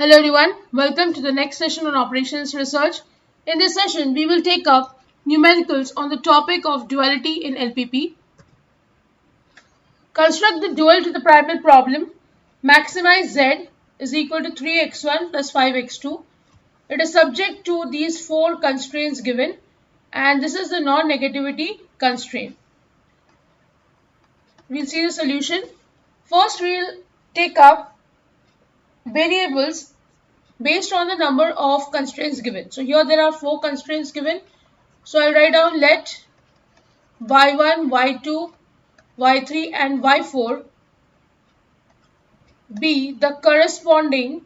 Hello everyone, welcome to the next session on operations research. In this session, we will take up numericals on the topic of duality in LPP. Construct the dual to the primal problem. Maximize Z is equal to 3x1 plus 5x2. It is subject to these four constraints given, and this is the non-negativity constraint. We'll see the solution. First, we'll take up variables based on the number of constraints given. So here there are four constraints given. So I'll write down let y1, y2, y3 and y4 be the corresponding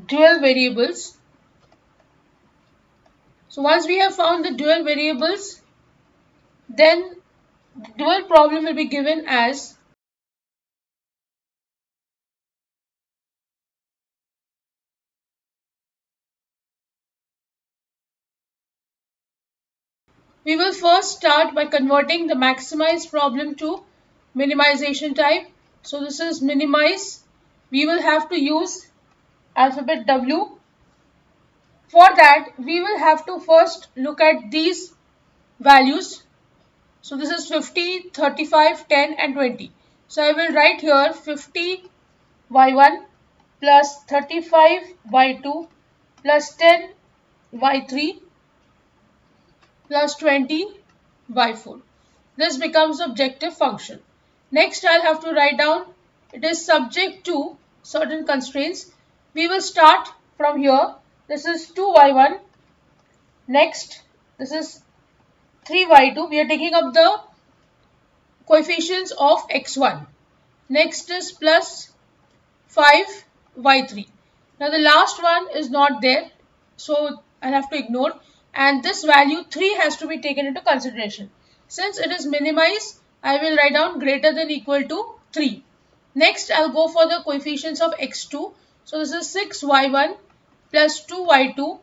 dual variables. So once we have found the dual variables, then the dual problem will be given as we will first start by converting the maximize problem to minimization type. So this is minimize. We will have to use alphabet W. For that, we will have to first look at these values. So this is 50, 35, 10 and 20. So I will write here 50 y1 plus 35 y2 plus 10 y3 plus 20 y4. This becomes the objective function. Next, I'll have to write down it is subject to certain constraints. We will start from here. This is 2y1. Next, this is 3y2. We are taking up the coefficients of x1. Next is plus 5y3. Now the last one is not there, so I'll have to ignore. And this value 3 has to be taken into consideration. Since it is minimized, I will write down greater than equal to 3. Next, I'll go for the coefficients of x2. So this is 6y1 plus 2y2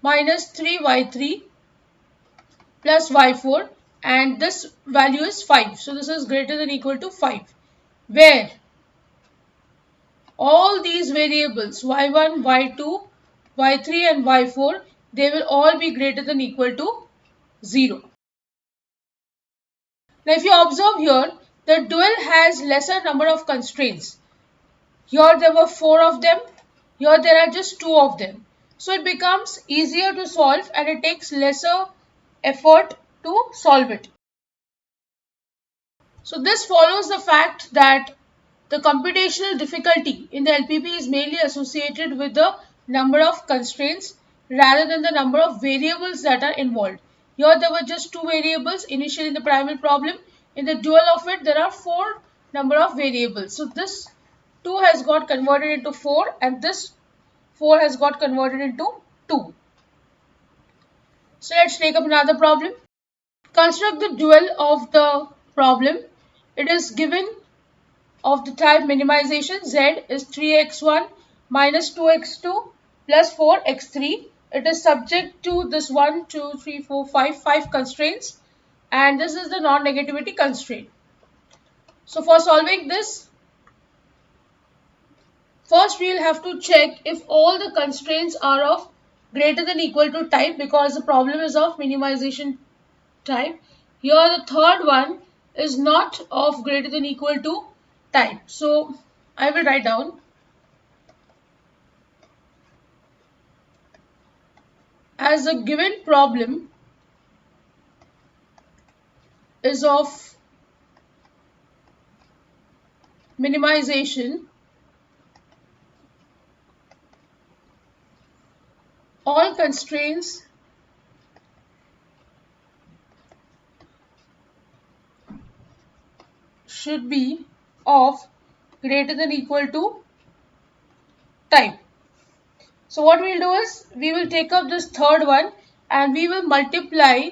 minus 3y3 plus y4, and this value is 5. So this is greater than equal to 5, where all these variables y1, y2, y3 and y4, they will all be greater than equal to 0. Now if you observe here, the dual has lesser number of constraints. Here there were 4 of them, here there are just 2 of them. So it becomes easier to solve and it takes lesser effort to solve it. So this follows the fact that the computational difficulty in the LPP is mainly associated with the number of constraints rather than the number of variables that are involved. Here there were just 2 variables initially in the primal problem. In the dual of it, there are 4 number of variables. So this 2 has got converted into 4 and this 4 has got converted into 2. So let's take up another problem. Construct the dual of the problem. It is given of the type minimization. Z is 3x1 minus 2x2 plus 4x3. It is subject to this 1, 2, 3, 4, 5 constraints, and this is the non-negativity constraint. So for solving this, first we will have to check if all the constraints are of greater than equal to type, because the problem is of minimization type. Here the third one is not of greater than equal to type. So I will write down as a given problem is of minimization, all constraints should be of greater than equal to type. So what we'll do is we will take up this third one and we will multiply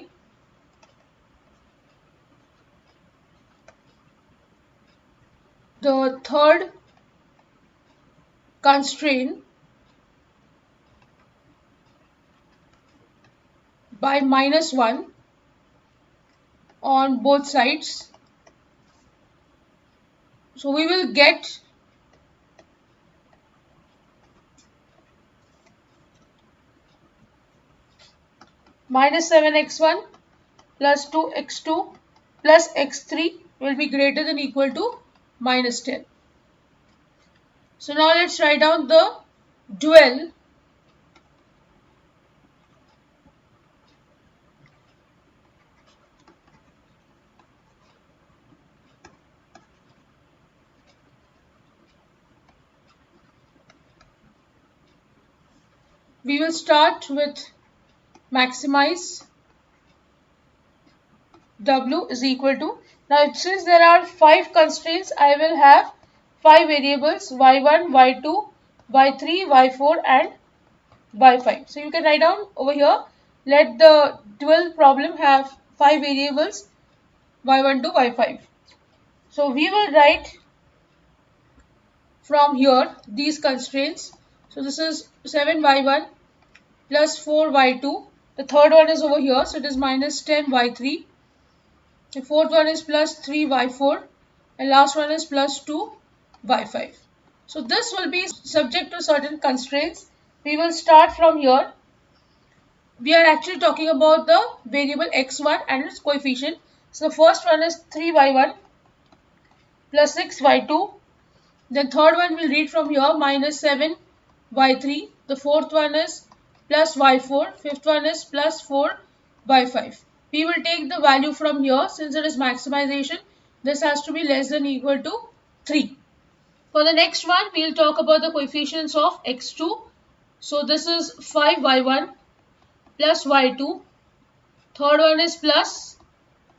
the third constraint by -1 on both sides. So we will get minus 7x1 plus 2x2 plus x3 will be greater than equal to minus 10. So now let's write down the dual we will start with maximize w is equal to, now since there are 5 constraints, I will have 5 variables y1, y2, y3, y4 and y5. So you can write down over here, let the dual problem have 5 variables y1 to y5. So we will write from here these constraints. So this is 7y1 plus 4y2. The third one is over here, so it is minus 10y3. The fourth one is plus 3y4 and last one is plus 2y5. So this will be subject to certain constraints. We will start from here. We are actually talking about the variable x1 and its coefficient. So the first one is 3y1 plus 6y2. Then third one we'll read from here minus 7y3. The fourth one is plus y4. Fifth one is plus 4y5. We will take the value from here. Since it is maximization, this has to be less than equal to 3. For the next one, we will talk about the coefficients of x2. So this is 5y1 plus y2. Third one is plus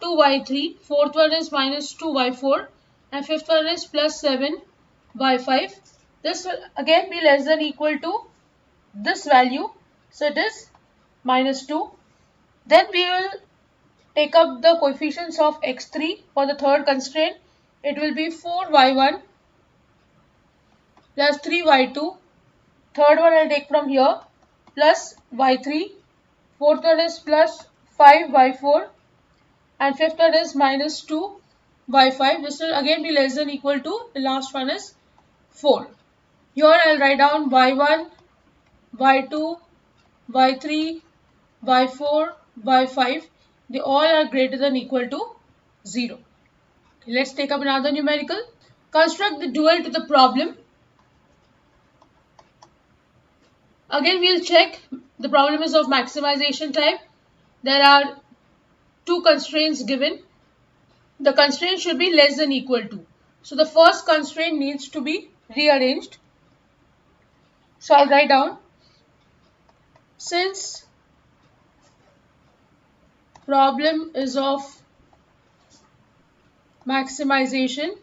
2y3. Fourth one is minus 2y4. And fifth one is plus 7y5. This will again be less than equal to this value. So it is minus 2. Then we will take up the coefficients of x3 for the third constraint. It will be 4y1 plus 3y2. Third one I'll take from here plus y3. Fourth one is plus 5y4. And fifth one is minus 2y5. This will again be less than equal to the last one is 4. Here I'll write down y1, y2, y3, y4, y5. They all are greater than equal to 0. Let's take up another numerical. Construct the dual to the problem. Again, we'll check the problem is of maximization type. There are 2 constraints given. The constraint should be less than equal to. So the first constraint needs to be rearranged. So I'll write down, since problem is of maximization,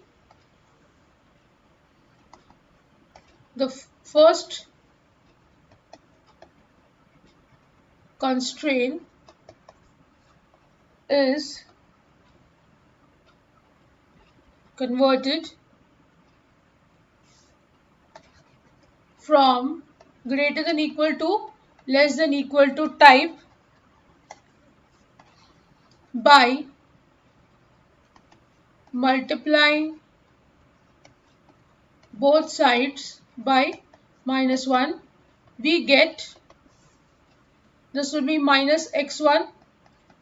the first constraint is converted from greater than equal to less than equal to type by multiplying both sides by minus 1. We get, this will be minus x1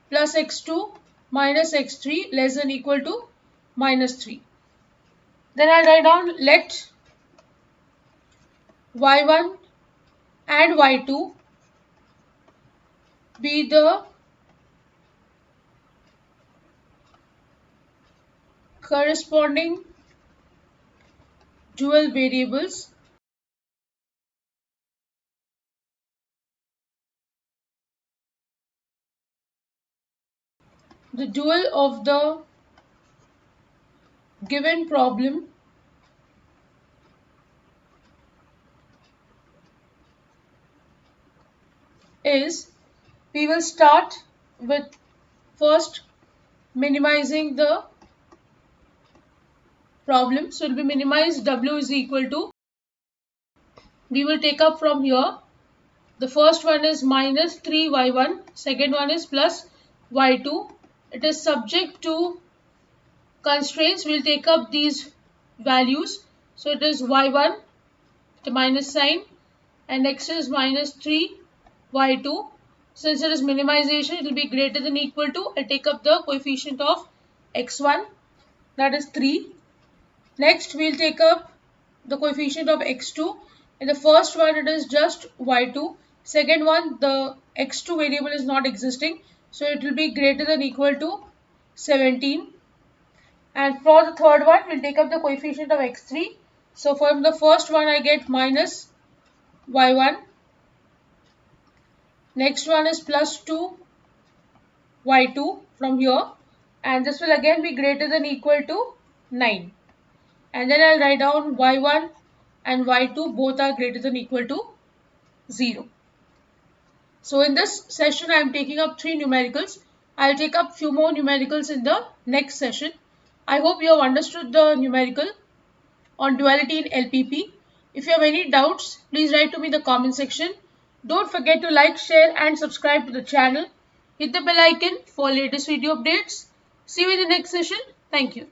plus x2 minus x3 less than equal to minus 3. Then I'll write down, let y1 and y2 be the corresponding dual variables the dual of the given problem is, we will start with first minimizing the problem. So it will be minimized w is equal to, we will take up from here, the first one is minus 3y1, second one is plus y2. It is subject to constraints. We will take up these values. So it is y1, the minus sign, and x is minus 3, y2. Since it is minimization, it will be greater than equal to, I take up the coefficient of x1, that is 3. Next, we will take up the coefficient of x2. In the first one, it is just y2. Second one, the x2 variable is not existing. So it will be greater than equal to 17. And for the third one, we'll take up the coefficient of x3. So from the first one, I get minus y1. Next one is plus 2 y2 from here. And this will again be greater than equal to 9. And then I'll write down y1 and y2 both are greater than equal to 0. So in this session, I am taking up 3 numericals. I'll take up few more numericals in the next session. I hope you have understood the numerical on duality in LPP. If you have any doubts, please write to me in the comment section. Don't forget to like, share and subscribe to the channel. Hit the bell icon for latest video updates. See you in the next session. Thank you.